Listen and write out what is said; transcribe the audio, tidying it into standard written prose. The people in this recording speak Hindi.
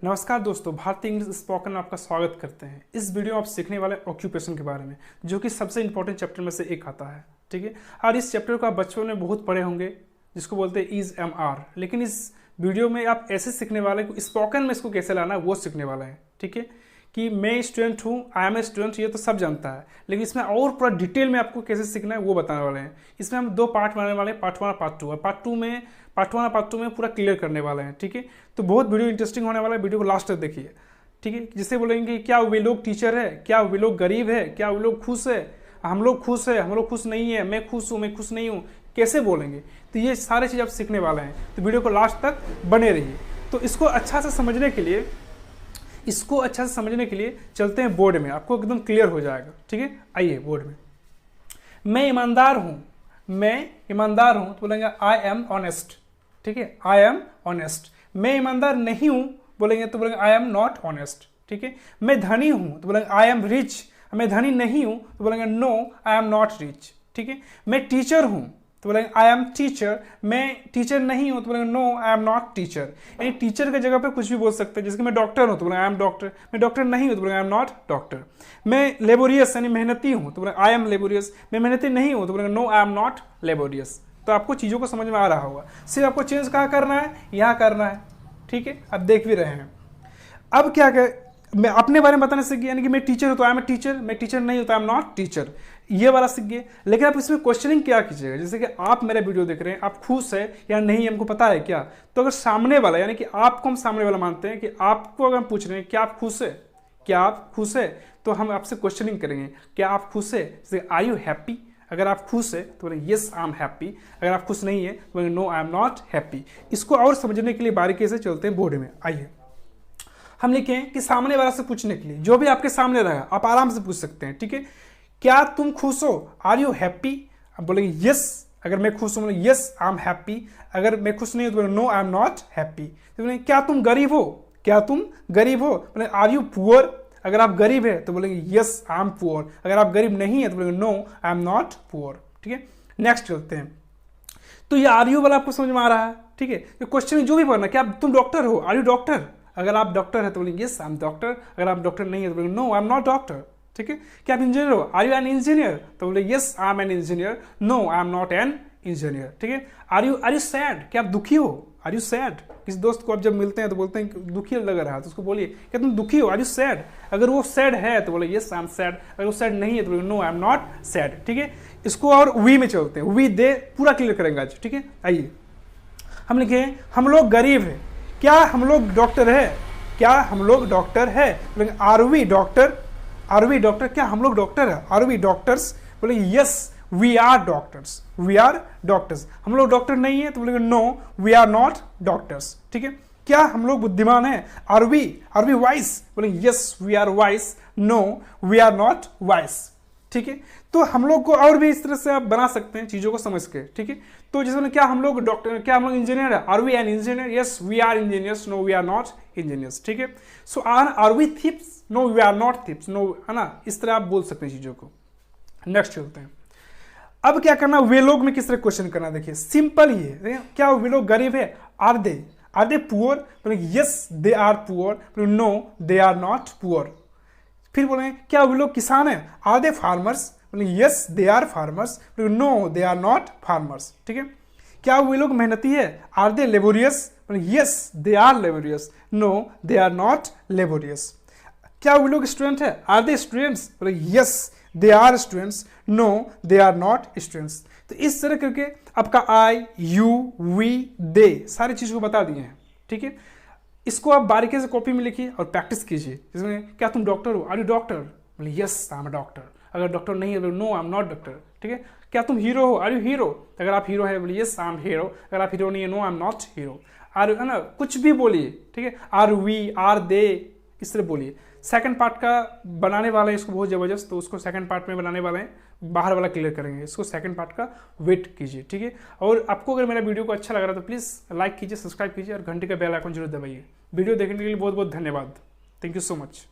नमस्कार दोस्तों, भारती इंग्लिश स्पोकन में आपका स्वागत करते हैं। इस वीडियो में आप सीखने वाले ऑक्यूपेशन के बारे में, जो कि सबसे इंपॉर्टेंट चैप्टर में से एक आता है। ठीक है, और इस चैप्टर को आप बचपन में बहुत पढ़े होंगे, जिसको बोलते हैं इज एम आर। लेकिन इस वीडियो में आप ऐसे सीखने वाले को स्पोकन में इसको कैसे लाना है वो सीखने वाला है। ठीक है, कि मैं स्टूडेंट हूँ, आई एम ए स्टूडेंट, ये तो सब जानता है, लेकिन इसमें और पूरा डिटेल में आपको कैसे सीखना है वो बताने वाले हैं। इसमें हम दो पार्ट बनाने वाले हैं, पार्ट 1 और पार्ट 2। और पार्ट 1 और पार्ट 2 में पूरा क्लियर करने वाले हैं। ठीक है, तो बहुत वीडियो इंटरेस्टिंग होने वाला है, वीडियो को लास्ट तक देखिए। ठीक है, जिससे बोलेंगे क्या वे लोग टीचर है, क्या वे लोग गरीब है, क्या वे लोग खुश है, हम लोग खुश है, हम लोग खुश नहीं है, मैं खुश हूँ, मैं खुश नहीं हूँ, कैसे बोलेंगे। तो ये सारी चीज़ आप सीखने वाले हैं, तो वीडियो को लास्ट तक बने रहिए। तो इसको अच्छा से समझने के लिए चलते हैं बोर्ड में, आपको एकदम क्लियर हो जाएगा। ठीक है, आइए बोर्ड में। मैं ईमानदार हूँ, तो बोलेंगे आई एम ऑनेस्ट। ठीक है, आई एम ऑनेस्ट। मैं ईमानदार नहीं हूँ बोलेंगे तो बोलेंगे आई एम नॉट ऑनेस्ट। ठीक है, मैं धनी हूँ तो बोलेंगे आई एम रिच। मैं धनी नहीं हूँ तो बोलेंगे no I am not rich. ठीक है, मैं टीचर हूँ तो बोलेंगे आई एम टीचर। मैं टीचर नहीं हूँ तो बोलेंगे no I am not teacher. यानी टीचर की जगह पे कुछ भी बोल सकते हैं, जैसे कि मैं डॉक्टर हूँ तो बोलेंगे आई एम डॉक्टर। मैं डॉक्टर नहीं हूँ तो बोलेंगे आई एम नॉट डॉक्टर। मैं लेबोरियस यानी मेहनती हूँ तो बोलेंगे आई एम लेबोरियस। मैं मेहनती नहीं हूँ तो बोलेंगे no I am not laborious. तो आपको चीज़ों को समझ में आ रहा होगा, सिर्फ आपको चेंज कहाँ करना है, यहाँ करना है। ठीक है, आप देख भी रहे हैं। अब क्या मैं अपने बारे में बताने सीख गए, यानी कि मैं टीचर हूँ तो आई एम ए टीचर, मैं टीचर नहीं हूँ तो आई एम नॉट टीचर, ये वाला सीख गए। लेकिन आप इसमें क्वेश्चनिंग क्या कीजिएगा, जैसे कि आप मेरा वीडियो देख रहे हैं, आप खुश है या नहीं हमको पता है क्या। तो अगर सामने वाला, यानी कि आपको हम सामने वाला मानते हैं, कि आपको अगर हम पूछ रहे हैं क्या आप खुश है, क्या आप खुश है, तो हम आपसे क्वेश्चनिंग करेंगे क्या आप खुश है। जैसे आर यू हैप्पी, अगर आप खुश है तो बोलेंगे येस आई एम हैप्पी। अगर आप खुश नहीं है तो बोलेंगे no I am not happy. इसको और समझने के लिए बारीकी से चलते हैं बोर्ड में। आइए हम लिखें कि सामने वाला से पूछने के लिए, जो भी आपके सामने रहा आप आराम से पूछ सकते हैं। ठीक है, क्या तुम खुश हो, आर यू हैप्पी। आप बोलेंगे यस, अगर मैं खुश हूँ बोलेंगे यस आई एम हैप्पी। अगर मैं खुश नहीं हूँ तो बोलेंगे no I am not happy. तो बोलेंगे क्या तुम गरीब हो, क्या तुम गरीब हो, बोलेंगे आर यू पुअर। अगर आप गरीब है तो बोलेंगे यस आई एम पुअर। अगर आप गरीब नहीं है तो बोलेंगे no I am not poor. ठीक है, नेक्स्ट चलते हैं। तो ये आर यू वाला आपको समझ में आ रहा है। ठीक है, तो क्वेश्चन जो भी पढ़ना, क्या तुम डॉक्टर हो, आर यू डॉक्टर। अगर आप डॉक्टर है तो बोलेंगे यस आई एम डॉक्टर। अगर आप डॉक्टर नहीं है तो बोलेंगे no I am not doctor. ठीक है, क्या आप इंजीनियर हो, आर यू एन इंजीनियर, तो बोले yes I am an engineer, no I am not an engineer. ठीक है, आर यू सैड, क्या आप दुखी हो, आर यू सैड। किसी दोस्त को आप जब मिलते हैं तो बोलते हैं दुखी लग रहा है, तो उसको बोलिए क्या तुम दुखी हो, आर यू सैड। अगर वो सैड है तो बोले यस आई एम सैड। अगर वो सैड नहीं है तो बोले no I am not sad. ठीक है, इसको और वी में चलते हैं, वी दे पूरा क्लियर करेंगे आज। ठीक है, आइए हम लिखे हम लोग गरीब है, क्या हम लोग डॉक्टर है, क्या हम लोग डॉक्टर है। बोलेंगे are we doctor, are we doctor, क्या हम लोग डॉक्टर है, आर वी डॉक्टर्स। बोलेंगे yes we are doctors, we are doctors. हम लोग डॉक्टर नहीं है तो बोलेंगे no we are not doctors. ठीक है, क्या हम लोग बुद्धिमान है, आर वी वाइस। बोलेंगे yes we are wise, no we are not wise. ठीक है, तो हम लोग को और भी इस तरह से आप बना सकते हैं चीजों को समझ के। ठीक है, तो जैसे क्या हम लोग डॉक्टर, क्या हम लोग इंजीनियर है, are we an engineer, yes we are engineers, no we are not engineers. ठीक है, so are we thieves, no we are not thieves, no, है ना, इस तरह आप बोल सकते हैं चीजों को। नेक्स्ट चलते हैं। अब क्या करना, वे लोग में किस तरह क्वेश्चन करना, देखिए सिंपल ही है। क्या वे लोग गरीब है, are they poor, yes they are poor, no they are not poor. फिर बोलेंगे क्या वे लोग किसान है, are they farmers, yes they are farmers, no they are not farmers. ठीक है, क्या वे लोग मेहनती है, are they laborious, yes they are laborious, no they are not laborious. क्या वे लोग स्टूडेंट है, are they students, yes they are students, no they are not students. तो इस तरह करके आपका आई यू वी दे सारी चीज़ को बता दिए हैं। ठीक है, इसको आप बारीकी से कॉपी में लिखिए और प्रैक्टिस कीजिए। जिसमें क्या तुम डॉक्टर हो, आर यू डॉक्टर, बोले यस आई एम डॉक्टर। अगर डॉक्टर नहीं है तो no I am not doctor. ठीक है, क्या तुम हीरो हो, आर यू हीरो। अगर आप हीरो है बोले यस आई एम हीरो। अगर आप हीरो नहीं है no I am not hero. Are, है ना, कुछ भी बोलिए। ठीक है, आर वी आर दे, इस तरह बोलिए। सेकंड पार्ट का बनाने वाले हैं इसको बहुत ज़बरदस्त, तो उसको सेकंड पार्ट में बनाने वाले हैं, बाहर वाला क्लियर करेंगे, इसको सेकंड पार्ट का वेट कीजिए। ठीक है, और आपको अगर मेरा वीडियो को अच्छा लग रहा है तो प्लीज़ लाइक कीजिए, सब्सक्राइब कीजिए और घंटे का बेल आइकन जरूर दबाइए। वीडियो देखने के लिए बहुत बहुत धन्यवाद। Thank you so much.